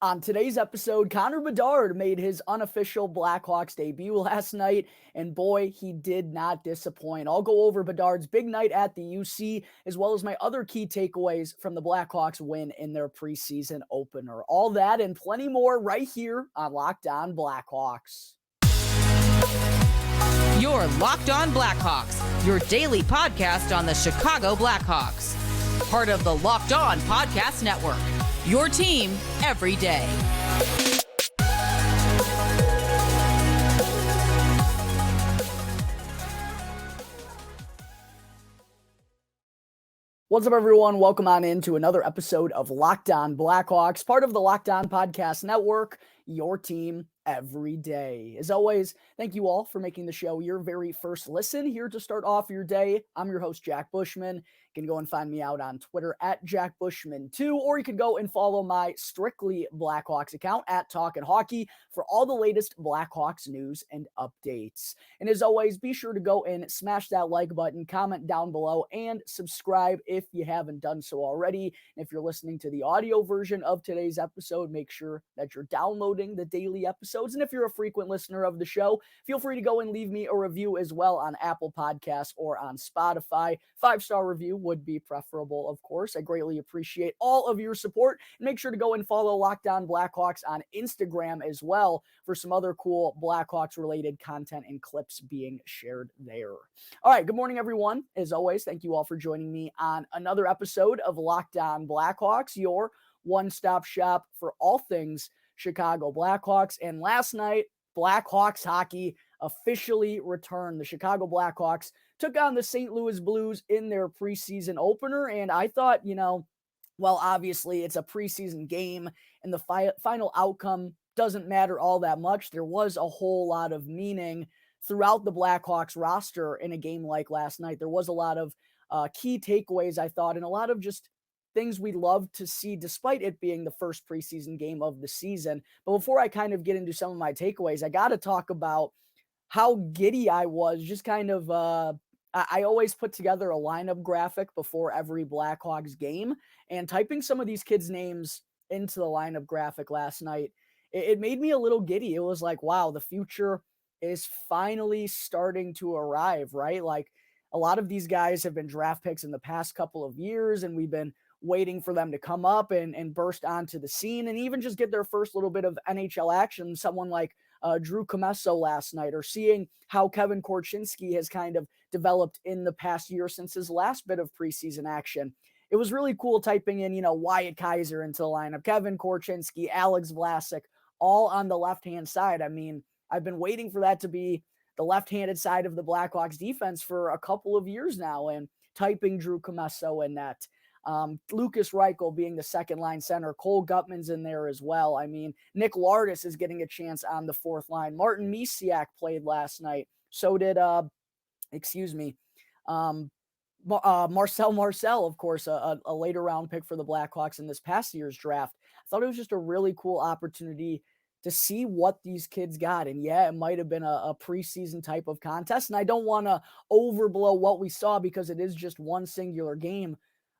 On today's episode, Connor Bedard made his unofficial Blackhawks debut last night, and boy, he did not disappoint. I'll go over Bedard's big night at the UC, as well as my other key takeaways from the Blackhawks win in their preseason opener. All that and plenty more right here on Locked On Blackhawks. You're Locked On Blackhawks, your daily podcast on the Chicago Blackhawks. Part of the Locked On Podcast Network, your team every day. What's up, everyone? Welcome on into another episode of Locked On Blackhawks, part of the Locked On Podcast Network, your team every day. As always, thank you all for making the show your very first listen. Here to start off your day, I'm your host, Jack Bushman. You can go and find me out on Twitter at JackBushman2, or you can go and follow my Strictly Blackhawks account at Talkin' Hockey for all the latest Blackhawks news and updates. And as always, be sure to go and smash that like button, comment down below, and subscribe if you haven't done so already. And if you're listening to the audio version of today's episode, make sure that you're downloading the daily episodes. And if you're a frequent listener of the show, feel free to go and leave me a review as well on Apple Podcasts or on Spotify. 5-star review would be preferable, of course. I greatly appreciate all of your support. And make sure to go and follow Locked On Blackhawks on Instagram as well for some other cool Blackhawks related content and clips being shared there. All right, good morning, everyone. As always, thank you all for joining me on another episode of Locked On Blackhawks, your one-stop shop for all things Chicago Blackhawks. And last night, Blackhawks hockey officially returned. The Chicago Blackhawks took on the St. Louis Blues in their preseason opener. And I thought, well, obviously it's a preseason game and the final outcome doesn't matter all that much. There was a whole lot of meaning throughout the Blackhawks roster in a game like last night. There was a lot of key takeaways, I thought, and a lot of just things we love to see despite it being the first preseason game of the season. But before I kind of get into some of my takeaways, I got to talk about how giddy I was. Just kind of, I always put together a lineup graphic before every Blackhawks game, and typing some of these kids' names into the lineup graphic last night, it made me a little giddy. It was like, wow, the future is finally starting to arrive, right? Like, a lot of these guys have been draft picks in the past couple of years, and we've been waiting for them to come up and burst onto the scene and even just get their first little bit of NHL action. Someone like Drew Commesso last night, or seeing how Kevin Korchinski has kind of developed in the past year since his last bit of preseason action. It was really cool typing in, Wyatt Kaiser into the lineup, Kevin Korchinski, Alex Vlasic, all on the left-hand side. I mean, I've been waiting for that to be the left-handed side of the Blackhawks defense for a couple of years now, and typing Drew Commesso in net. Lucas Reichel being the second line center. Cole Gutman's in there as well. I mean, Nick Lardis is getting a chance on the fourth line. Martin Misiak played last night. So did, Marcel Marcel, of course, a later round pick for the Blackhawks in this past year's draft. I thought it was just a really cool opportunity to see what these kids got. And yeah, it might have been a preseason type of contest. And I don't want to overblow what we saw because it is just one singular game.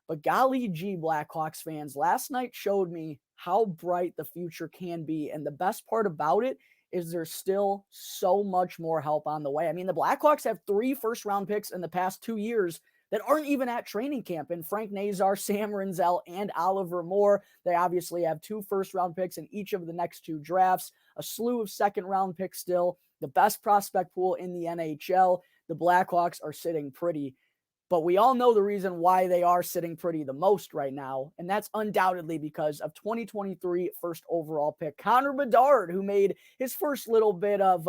But golly gee, Blackhawks fans, last night showed me how bright the future can be. And the best part about it is there's still so much more help on the way. I mean, the Blackhawks have 3 first-round picks in the past 2 years that aren't even at training camp, in Frank Nazar, Sam Renzel, and Oliver Moore. They obviously have 2 first-round picks in each of the next 2 drafts, a slew of second-round picks still, the best prospect pool in the NHL. The Blackhawks are sitting pretty. But we all know the reason why they are sitting pretty the most right now, and that's undoubtedly because of 2023 first overall pick Connor Bedard, who made his first little bit of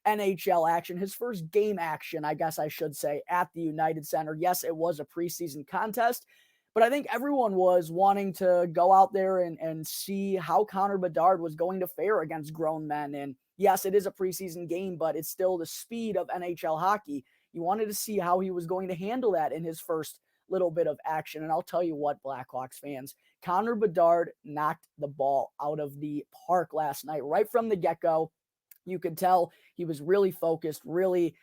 NHL action, his first game action, I guess I should say, at the United Center. Yes, it was a preseason contest, but I think everyone was wanting to go out there and see how Connor Bedard was going to fare against grown men. And yes, it is a preseason game, but it's still the speed of NHL hockey. You wanted to see how he was going to handle that in his first little bit of action. And I'll tell you what, Blackhawks fans, Connor Bedard knocked the ball out of the park last night. Right from the get-go, you could tell he was really focused, really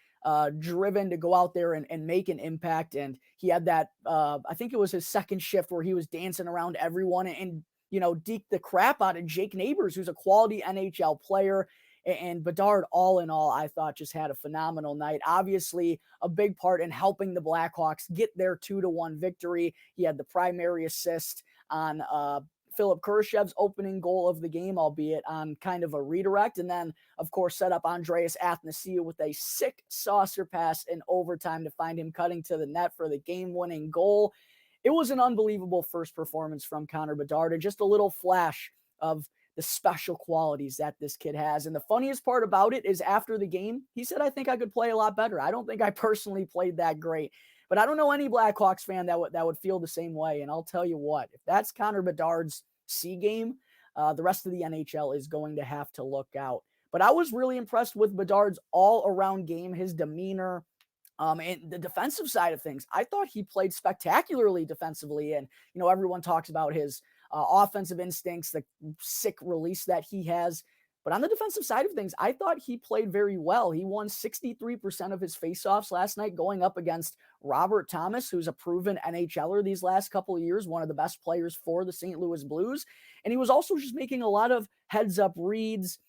driven to go out there and make an impact. And he had that, I think it was his second shift where he was dancing around everyone and deked the crap out of Jake Neighbors, who's a quality NHL player. And Bedard, all in all, I thought just had a phenomenal night. Obviously, a big part in helping the Blackhawks get their 2-1 victory. He had the primary assist on Philip Kurashev's opening goal of the game, albeit on kind of a redirect. And then, of course, set up Andreas Athanasiou with a sick saucer pass in overtime to find him cutting to the net for the game-winning goal. It was an unbelievable first performance from Connor Bedard, and just a little flash of the special qualities that this kid has. And the funniest part about it is after the game, he said, I think I could play a lot better. I don't think I personally played that great, but I don't know any Blackhawks fan that would feel the same way. And I'll tell you what, if that's Connor Bedard's C game, the rest of the NHL is going to have to look out. But I was really impressed with Bedard's all-around game, his demeanor, and the defensive side of things. I thought he played spectacularly defensively. And, everyone talks about his offensive instincts, the sick release that he has. But on the defensive side of things, I thought he played very well. He won 63% of his faceoffs last night, going up against Robert Thomas, who's a proven NHLer these last couple of years, one of the best players for the St. Louis Blues. And he was also just making a lot of heads-up reads,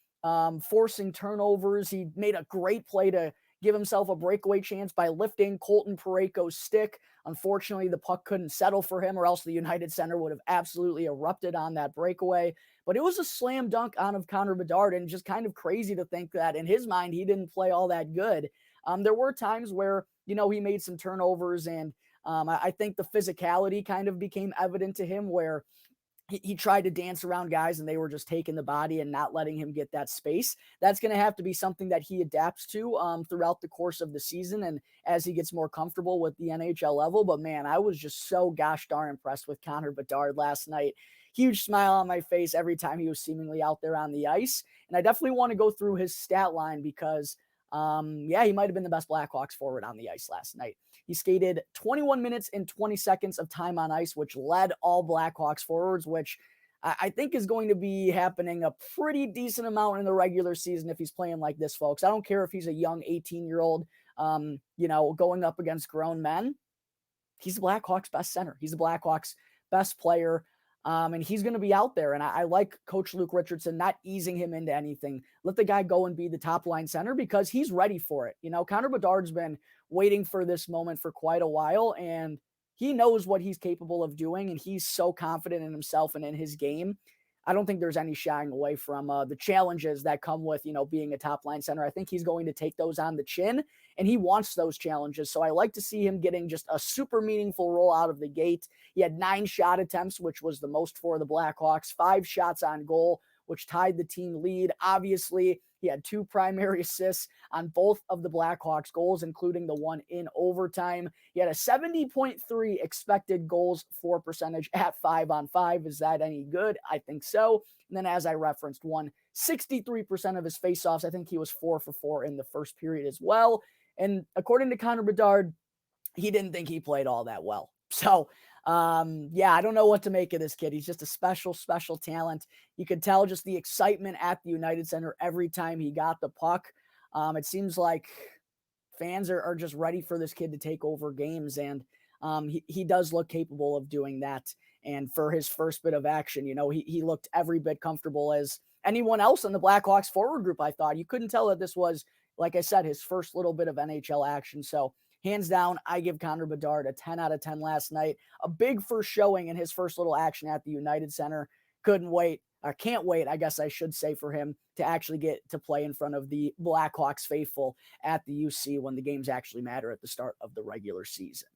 forcing turnovers. He made a great play to give himself a breakaway chance by lifting Colton Parayko's stick. Unfortunately, the puck couldn't settle for him, or else the United Center would have absolutely erupted on that breakaway. But it was a slam dunk on of Connor Bedard, and just kind of crazy to think that in his mind, he didn't play all that good. There were times where, he made some turnovers, and I think the physicality kind of became evident to him, where he tried to dance around guys and they were just taking the body and not letting him get that space. That's going to have to be something that he adapts to throughout the course of the season and as he gets more comfortable with the NHL level. But man, I was just so gosh darn impressed with Connor Bedard last night. Huge smile on my face every time he was seemingly out there on the ice. And I definitely want to go through his stat line because he might have been the best Blackhawks forward on the ice last night. He skated 21 minutes and 20 seconds of time on ice, which led all Blackhawks forwards, which I think is going to be happening a pretty decent amount in the regular season if he's playing like this, folks. I don't care if he's a young 18-year-old, going up against grown men. He's the Blackhawks' best center. He's the Blackhawks' best player. And he's going to be out there. And I like Coach Luke Richardson not easing him into anything. Let the guy go and be the top line center because he's ready for it. Connor Bedard's been waiting for this moment for quite a while, and he knows what he's capable of doing. And he's so confident in himself and in his game. I don't think there's any shying away from the challenges that come with, being a top line center. I think he's going to take those on the chin, and he wants those challenges. So I like to see him getting just a super meaningful role out of the gate. He had 9 shot attempts, which was the most for the Blackhawks, 5 shots on goal, which tied the team lead. Obviously, he had 2 primary assists on both of the Blackhawks goals, including the one in overtime. He had a 70.3 expected goals for percentage at 5-on-5. Is that any good? I think so. And then, as I referenced, won 63% of his faceoffs. I think he was 4 for 4 in the first period as well. And according to Connor Bedard, he didn't think he played all that well. So, I don't know what to make of this kid. He's just a special, special talent. You could tell just the excitement at the United Center every time he got the puck. It seems like fans are just ready for this kid to take over games, and he does look capable of doing that. And for his first bit of action, he looked every bit comfortable as anyone else in the Blackhawks forward group, I thought. You couldn't tell that this was, like I said, his first little bit of NHL action. So, hands down, I give Connor Bedard a 10 out of 10 last night. A big first showing in his first little action at the United Center. Can't wait, I guess I should say, for him to actually get to play in front of the Blackhawks faithful at the UC when the games actually matter at the start of the regular season.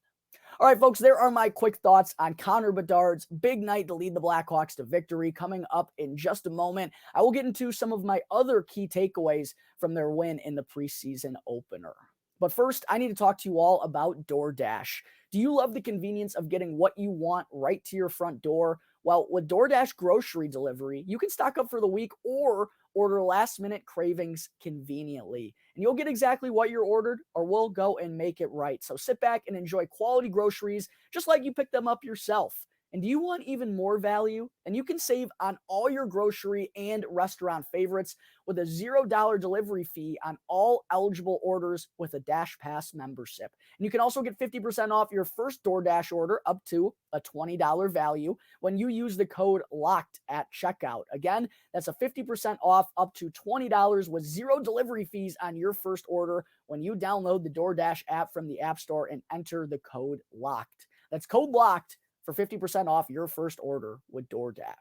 All right, folks, there are my quick thoughts on Connor Bedard's big night to lead the Blackhawks to victory. Coming up in just a moment, I will get into some of my other key takeaways from their win in the preseason opener. But first, I need to talk to you all about DoorDash. Do you love the convenience of getting what you want right to your front door? Well, with DoorDash grocery delivery, you can stock up for the week or order last-minute cravings conveniently. And you'll get exactly what you're ordered, or we'll go and make it right. So sit back and enjoy quality groceries just like you picked them up yourself. And do you want even more value? And you can save on all your grocery and restaurant favorites with a $0 delivery fee on all eligible orders with a Dash Pass membership. And you can also get 50% off your first DoorDash order up to a $20 value when you use the code LOCKED at checkout. Again, that's a 50% off up to $20 with zero delivery fees on your first order when you download the DoorDash app from the App Store and enter the code LOCKED. That's code LOCKED for 50% off your first order with DoorDash.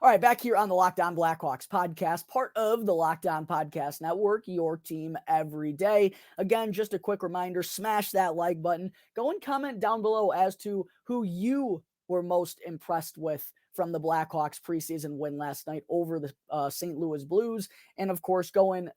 All right, back here on the Locked On Blackhawks podcast, part of the Locked On Podcast Network, your team every day. Again, just a quick reminder, smash that like button. Go and comment down below as to who you were most impressed with from the Blackhawks preseason win last night over the St. Louis Blues. And of course, go and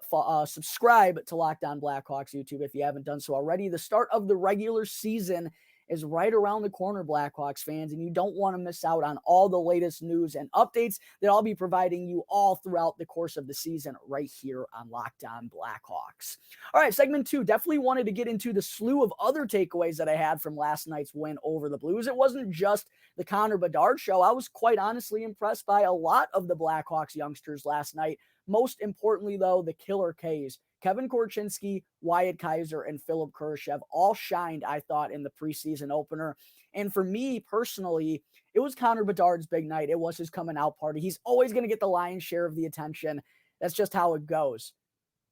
subscribe to Locked On Blackhawks YouTube if you haven't done so already. The start of the regular season is right around the corner, Blackhawks fans, and you don't want to miss out on all the latest news and updates that I'll be providing you all throughout the course of the season right here on Locked On Blackhawks. All right, segment 2, definitely wanted to get into the slew of other takeaways that I had from last night's win over the Blues. It wasn't just the Connor Bedard show. I was quite honestly impressed by a lot of the Blackhawks youngsters last night. Most importantly, though, the Killer K's. Kevin Korchinski, Wyatt Kaiser, and Philipp Kurashev all shined, I thought, in the preseason opener. And for me personally, it was Connor Bedard's big night. It was his coming out party. He's always going to get the lion's share of the attention. That's just how it goes.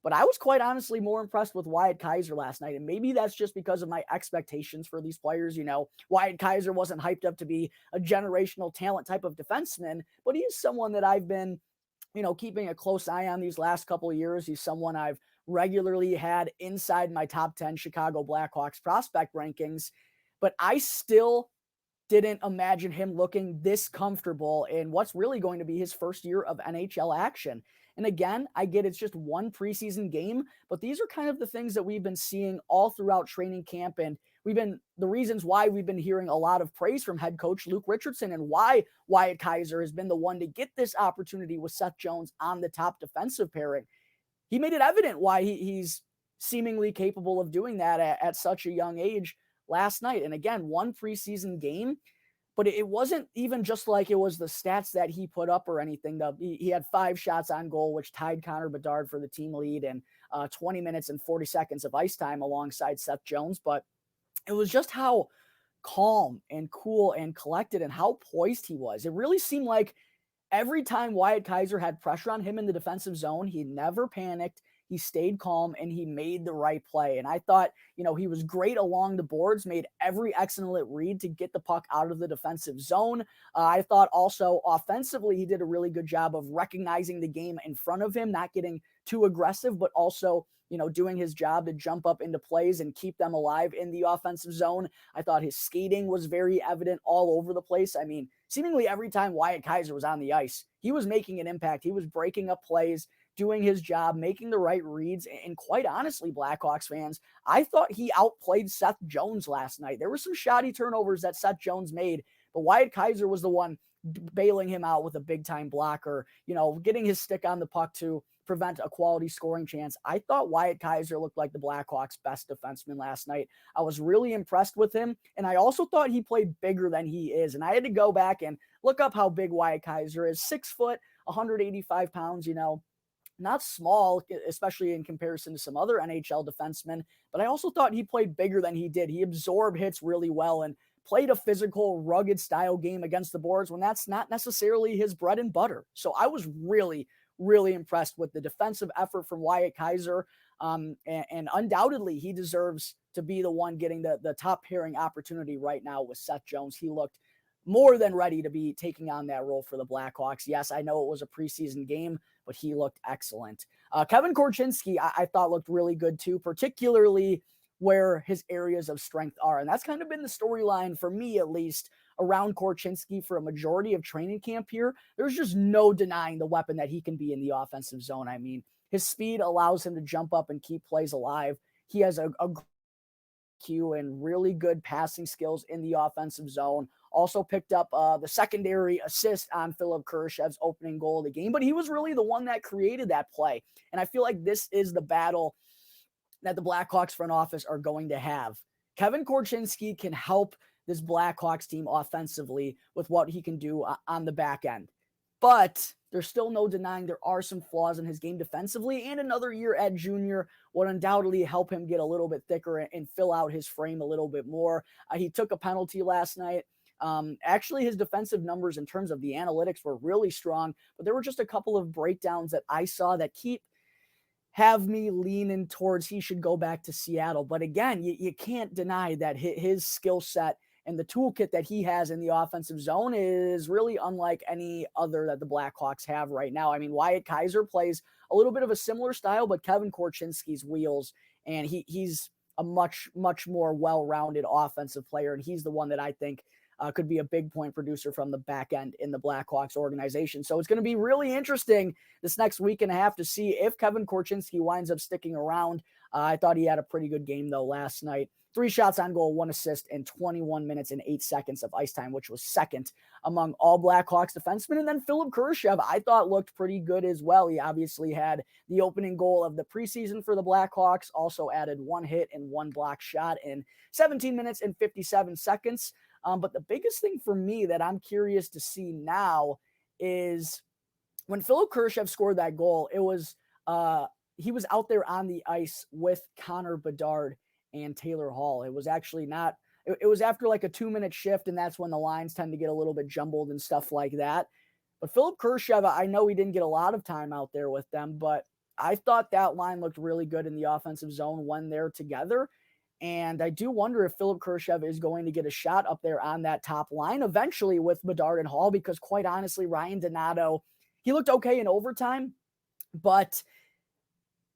But I was quite honestly more impressed with Wyatt Kaiser last night. And maybe that's just because of my expectations for these players. You know, Wyatt Kaiser wasn't hyped up to be a generational talent type of defenseman, but he is someone that I've been, keeping a close eye on these last couple of years. He's someone I've regularly had inside my top 10 Chicago Blackhawks prospect rankings, but I still didn't imagine him looking this comfortable in what's really going to be his first year of NHL action. And again, I get it's just one preseason game, but these are kind of the things that we've been seeing all throughout training camp. And the reasons why we've been hearing a lot of praise from head coach Luke Richardson and why Wyatt Kaiser has been the one to get this opportunity with Seth Jones on the top defensive pairing. He made it evident why he's seemingly capable of doing that at such a young age last night. And again, one preseason game, but it wasn't even just like it was the stats that he put up or anything. He had 5 shots on goal, which tied Connor Bedard for the team lead, and 20 minutes and 40 seconds of ice time alongside Seth Jones. But it was just how calm and cool and collected and how poised he was. It really seemed like every time Wyatt Kaiser had pressure on him in the defensive zone, he never panicked. He stayed calm and he made the right play. And I thought, he was great along the boards, made every excellent read to get the puck out of the defensive zone. I thought also offensively, he did a really good job of recognizing the game in front of him, not getting too aggressive, but also, doing his job to jump up into plays and keep them alive in the offensive zone. I thought his skating was very evident all over the place. I mean, seemingly every time Wyatt Kaiser was on the ice, he was making an impact. He was breaking up plays, doing his job, making the right reads. And quite honestly, Blackhawks fans, I thought he outplayed Seth Jones last night. There were some shoddy turnovers that Seth Jones made, but Wyatt Kaiser was the one bailing him out with a big-time blocker, getting his stick on the puck to prevent a quality scoring chance. I thought Wyatt Kaiser looked like the Blackhawks' best defenseman last night. I was really impressed with him, and I also thought he played bigger than he is. And I had to go back and look up how big Wyatt Kaiser is. 6 foot, 185 pounds, not small, especially in comparison to some other NHL defensemen, but I also thought he played bigger than he did. He absorbed hits really well and played a physical, rugged style game against the boards when that's not necessarily his bread and butter. So I was really, really impressed with the defensive effort from Wyatt Kaiser. And undoubtedly, he deserves to be the one getting the top pairing opportunity right now with Seth Jones. He looked more than ready to be taking on that role for the Blackhawks. Yes, I know it was a preseason game, but he looked excellent. Kevin Korchinski, I thought looked really good too, particularly where his areas of strength are. And that's kind of been the storyline for me, at least, around Korchinski for a majority of training camp here. There's just no denying the weapon that he can be in the offensive zone. I mean, his speed allows him to jump up and keep plays alive. He has a Q and really good passing skills in the offensive zone. Also picked up the secondary assist on Philipp Kurashev's opening goal of the game, but he was really the one that created that play. And I feel like this is the battle that the Blackhawks front office are going to have. Kevin Korchinski can help this Blackhawks team offensively with what he can do on the back end. But there's still no denying there are some flaws in his game defensively, and another year at junior would undoubtedly help him get a little bit thicker and fill out his frame a little bit more. He took a penalty last night. Actually, his defensive numbers in terms of the analytics were really strong, but there were just a couple of breakdowns that I saw that have me leaning towards he should go back to Seattle. But again, you can't deny that his skill set and the toolkit that he has in the offensive zone is really unlike any other that the Blackhawks have right now. I mean, Wyatt Kaiser plays a little bit of a similar style, but Kevin Korchinski's wheels, and he's a much, much more well-rounded offensive player, and he's the one that I think could be a big point producer from the back end in the Blackhawks organization. So it's going to be really interesting this next week and a half to see if Kevin Korchinski winds up sticking around. I thought he had a pretty good game, though, last night. 3 shots on goal, 1 assist, and 21 minutes and 8 seconds of ice time, which was second among all Blackhawks defensemen. And then Philipp Kurashev, I thought, looked pretty good as well. He obviously had the opening goal of the preseason for the Blackhawks, also added 1 hit and 1 block shot in 17 minutes and 57 seconds. But the biggest thing for me that I'm curious to see now is when Philipp Kurashev scored that goal, it was he was out there on the ice with Connor Bedard and Taylor Hall. It was actually not, it was after like a 2-minute shift, and that's when the lines tend to get a little bit jumbled and stuff like that. But Philipp Kurashev, I know he didn't get a lot of time out there with them, but I thought that line looked really good in the offensive zone when they're together. And I do wonder if Philipp Kurashev is going to get a shot up there on that top line eventually with Bedard and Hall, because quite honestly, Ryan Donato, he looked okay in overtime, but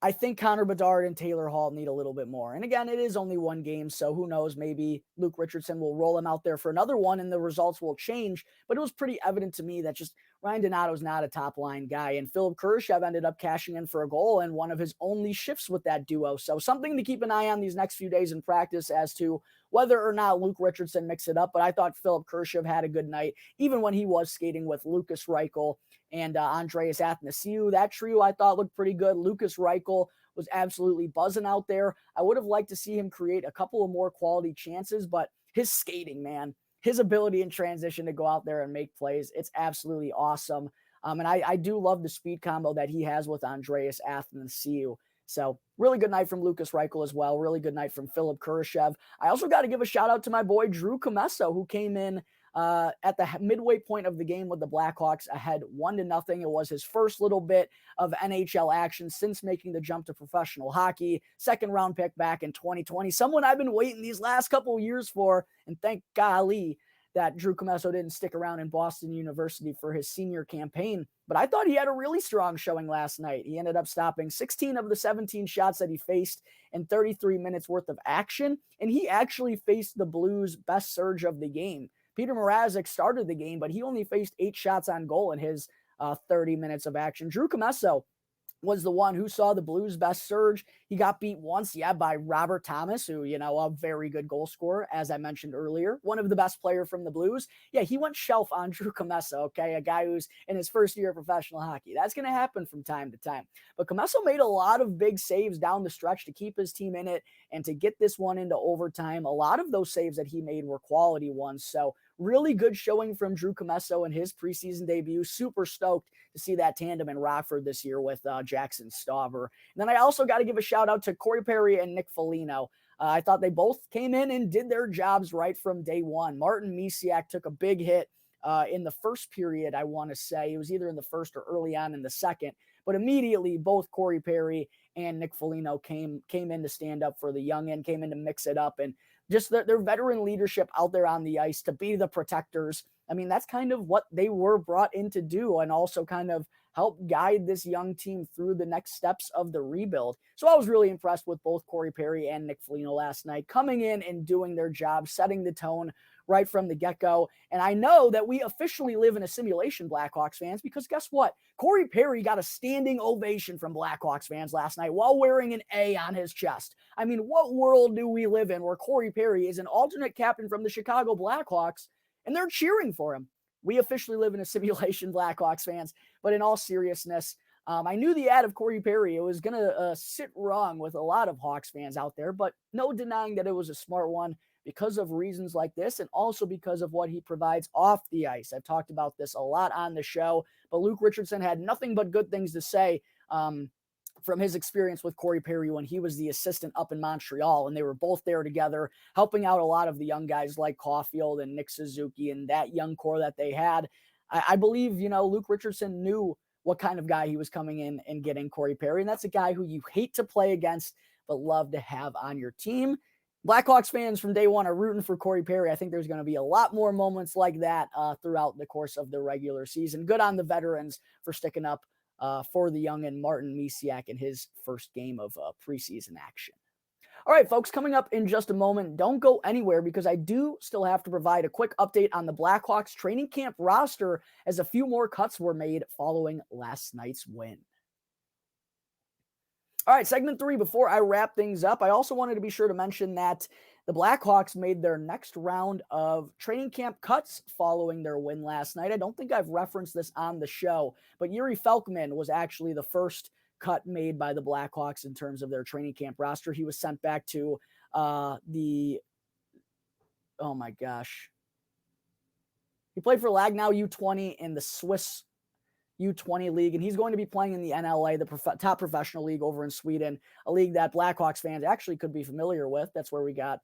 I think Connor Bedard and Taylor Hall need a little bit more. And again, it is only 1 game, so who knows, maybe Luke Richardson will roll him out there for another one and the results will change. But it was pretty evident to me that just Ryan Donato's not a top line guy, and Philipp Kurashev ended up cashing in for a goal in one of his only shifts with that duo. So something to keep an eye on these next few days in practice as to whether or not Luke Richardson mix it up. But I thought Philipp Kurashev had a good night, even when he was skating with Lucas Reichel and Andreas Athanasiou. That trio I thought looked pretty good. Lucas Reichel was absolutely buzzing out there. I would have liked to see him create a couple of more quality chances, but his skating, man, his ability in transition to go out there and make plays, it's absolutely awesome. And I do love the speed combo that he has with Andreas Athanasiou. So really good night from Lucas Reichel as well. Really good night from Philipp Kurashev. I also got to give a shout out to my boy Drew Commesso, who came in at the midway point of the game with the Blackhawks ahead 1-0. It was his first little bit of NHL action since making the jump to professional hockey. 2nd round pick back in 2020. Someone I've been waiting these last couple of years for, and thank golly that Drew Commesso didn't stick around in Boston University for his senior campaign. But I thought he had a really strong showing last night. He ended up stopping 16 of the 17 shots that he faced in 33 minutes worth of action, and he actually faced the Blues' best surge of the game. Peter Mrazek started the game, but he only faced 8 shots on goal in his 30 minutes of action. Drew Commesso was the one who saw the Blues' best surge. He got beat once, by Robert Thomas, who, a very good goal scorer, as I mentioned earlier, one of the best player from the Blues. Yeah, he went shelf on Drew Commesso, okay, a guy who's in his first year of professional hockey. That's going to happen from time to time. But Commesso made a lot of big saves down the stretch to keep his team in it and to get this one into overtime. A lot of those saves that he made were quality ones. So really good showing from Drew Commesso in his preseason debut. Super stoked to see that tandem in Rockford this year with Jackson Stauber. And then I also got to give a shout out to Corey Perry and Nick Foligno. I thought they both came in and did their jobs right from day one. Martin Misiak took a big hit in the first period, I want to say. It was either in the first or early on in the second. But immediately, both Corey Perry and Nick Foligno came in to stand up for the youngin, came in to mix it up, and just their veteran leadership out there on the ice to be the protectors. I mean, that's kind of what they were brought in to do, and also kind of help guide this young team through the next steps of the rebuild. So I was really impressed with both Corey Perry and Nick Foligno last night, coming in and doing their job, setting the tone right from the get-go. And I know that we officially live in a simulation, Blackhawks fans, because guess what? Corey Perry got a standing ovation from Blackhawks fans last night while wearing an A on his chest. I mean, what world do we live in where Corey Perry is an alternate captain from the Chicago Blackhawks and they're cheering for him? We officially live in a simulation, Blackhawks fans. But in all seriousness, I knew the ad of Corey Perry, it was going to sit wrong with a lot of Hawks fans out there, but no denying that it was a smart one, because of reasons like this, and also because of what he provides off the ice. I've talked about this a lot on the show, but Luke Richardson had nothing but good things to say from his experience with Corey Perry when he was the assistant up in Montreal, and they were both there together, helping out a lot of the young guys like Caulfield and Nick Suzuki and that young core that they had. I believe, Luke Richardson knew what kind of guy he was coming in and getting Corey Perry, and that's a guy who you hate to play against but love to have on your team. Blackhawks fans from day one are rooting for Corey Perry. I think there's going to be a lot more moments like that throughout the course of the regular season. Good on the veterans for sticking up for the young and Martin Misiak in his first game of preseason action. All right, folks, coming up in just a moment, don't go anywhere because I do still have to provide a quick update on the Blackhawks training camp roster as a few more cuts were made following last night's win. All right, segment 3, before I wrap things up, I also wanted to be sure to mention that the Blackhawks made their next round of training camp cuts following their win last night. I don't think I've referenced this on the show, but Yuri Felkman was actually the first cut made by the Blackhawks in terms of their training camp roster. He was sent back to he played for Lagnau U20 in the Swiss U20 league, and he's going to be playing in the NLA, the top professional league over in Sweden, a league that Blackhawks fans actually could be familiar with. That's where we got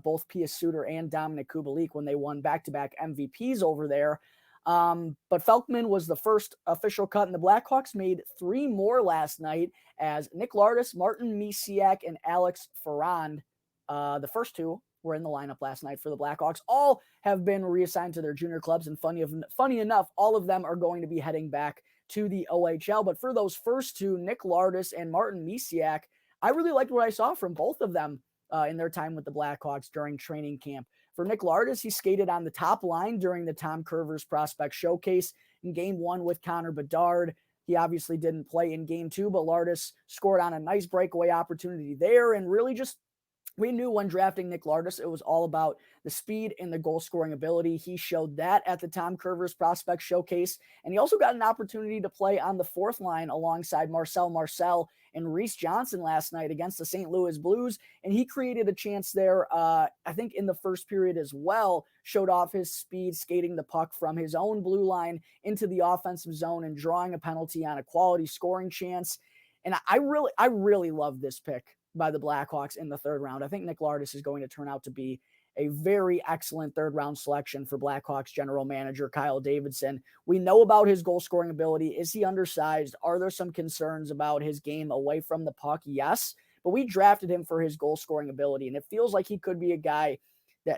both Pius Suter and Dominik Kubalik when they won back-to-back MVPs over there. But Felkman was the first official cut, and the Blackhawks made 3 more last night as Nick Lardis, Martin Misiak, and Alex Ferrand, the first 2 were in the lineup last night for the Blackhawks. All have been reassigned to their junior clubs, and funny enough, all of them are going to be heading back to the OHL. But for those first 2, Nick Lardis and Martin Misiak, I really liked what I saw from both of them in their time with the Blackhawks during training camp. For Nick Lardis, he skated on the top line during the Tom Curvers Prospect Showcase in Game 1 with Connor Bedard. He obviously didn't play in Game 2, but Lardis scored on a nice breakaway opportunity there, and really just we knew when drafting Nick Lardis, it was all about the speed and the goal-scoring ability. He showed that at the Tom Curvers Prospect Showcase, and he also got an opportunity to play on the 4th line alongside Marcel and Reese Johnson last night against the St. Louis Blues, and he created a chance there, I think in the first period as well, showed off his speed, skating the puck from his own blue line into the offensive zone and drawing a penalty on a quality scoring chance. And I really love this pick by the Blackhawks in the 3rd round. I think Nick Lardis is going to turn out to be a very excellent 3rd round selection for Blackhawks general manager Kyle Davidson. We know about his goal scoring ability. Is he undersized? Are there some concerns about his game away from the puck? Yes, but we drafted him for his goal scoring ability, and it feels like he could be a guy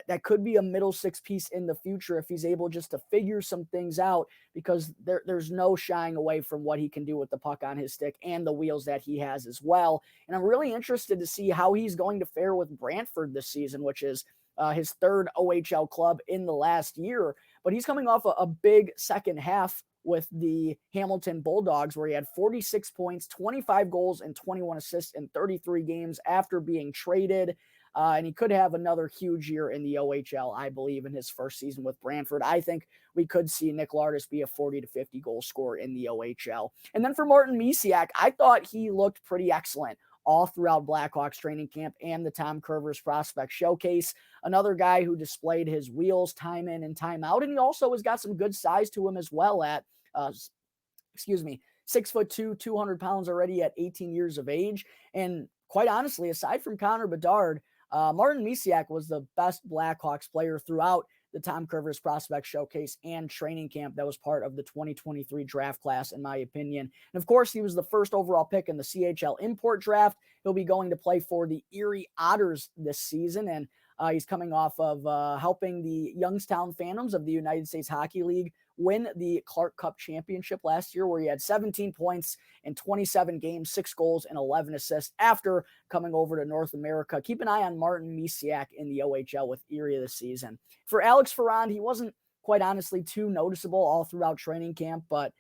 that could be a middle 6 piece in the future if he's able just to figure some things out, because there's no shying away from what he can do with the puck on his stick and the wheels that he has as well. And I'm really interested to see how he's going to fare with Brantford this season, which is his 3rd OHL club in the last year. But he's coming off a big second half with the Hamilton Bulldogs, where he had 46 points, 25 goals, and 21 assists in 33 games after being traded. And he could have another huge year in the OHL, I believe, in his first season with Brantford. I think we could see Nick Lardis be a 40 to 50 goal scorer in the OHL. And then for Martin Misiak, I thought he looked pretty excellent all throughout Blackhawks training camp and the Tom Curvers Prospect Showcase. Another guy who displayed his wheels time in and time out. And he also has got some good size to him as well at, 6'2", 200 pounds already at 18 years of age. And quite honestly, aside from Connor Bedard, Martin Misiak was the best Blackhawks player throughout the Tom Curvers Prospect Showcase and training camp that was part of the 2023 draft class, in my opinion. And of course, he was the first overall pick in the CHL import draft. He'll be going to play for the Erie Otters this season, and he's coming off of helping the Youngstown Phantoms of the United States Hockey League win the Clark Cup Championship last year, where he had 17 points in 27 games, 6 goals, and 11 assists after coming over to North America. Keep an eye on Martin Misiak in the OHL with Erie this season. For Alex Ferrand, he wasn't quite honestly too noticeable all throughout training camp, but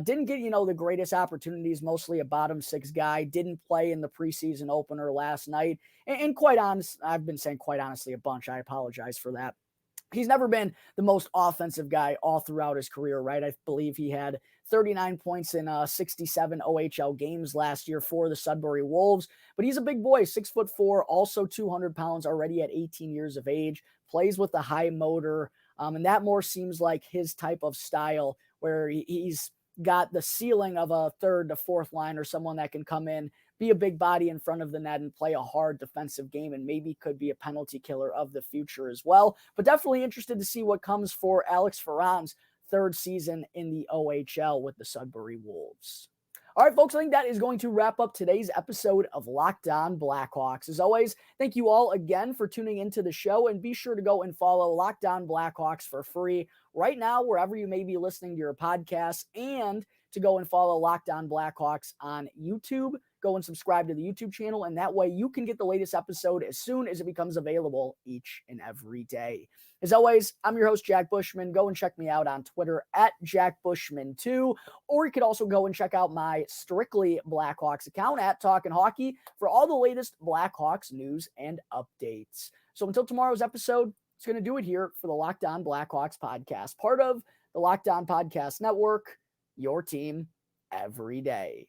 didn't get, the greatest opportunities, mostly a bottom 6 guy, didn't play in the preseason opener last night. And quite honest, I've been saying quite honestly a bunch. I apologize for that. he's never been the most offensive guy all throughout his career, right? I believe he had 39 points in 67 OHL games last year for the Sudbury Wolves, but he's a big boy, 6'4", also 200 pounds, already at 18 years of age, plays with a high motor, and that more seems like his type of style, where he's got the ceiling of a third to fourth line, or someone that can come in, be a big body in front of the net and play a hard defensive game, and maybe could be a penalty killer of the future as well. But definitely interested to see what comes for Alex Ferran's third season in the OHL with the Sudbury Wolves. All right, folks, I think that is going to wrap up today's episode of Locked On Blackhawks. As always, thank you all again for tuning into the show, and be sure to go and follow Locked On Blackhawks for free right now, wherever you may be listening to your podcasts, and to go and follow Locked On Blackhawks on YouTube. Go and subscribe to the YouTube channel, and that way you can get the latest episode as soon as it becomes available each and every day. As always, I'm your host, Jack Bushman. Go and check me out on Twitter at JackBushman2, or you could also go and check out my Strictly Blackhawks account at Talkin' Hockey for all the latest Blackhawks news and updates. So until tomorrow's episode, it's going to do it here for the Locked On Blackhawks podcast, part of the Locked On Podcast Network, your team every day.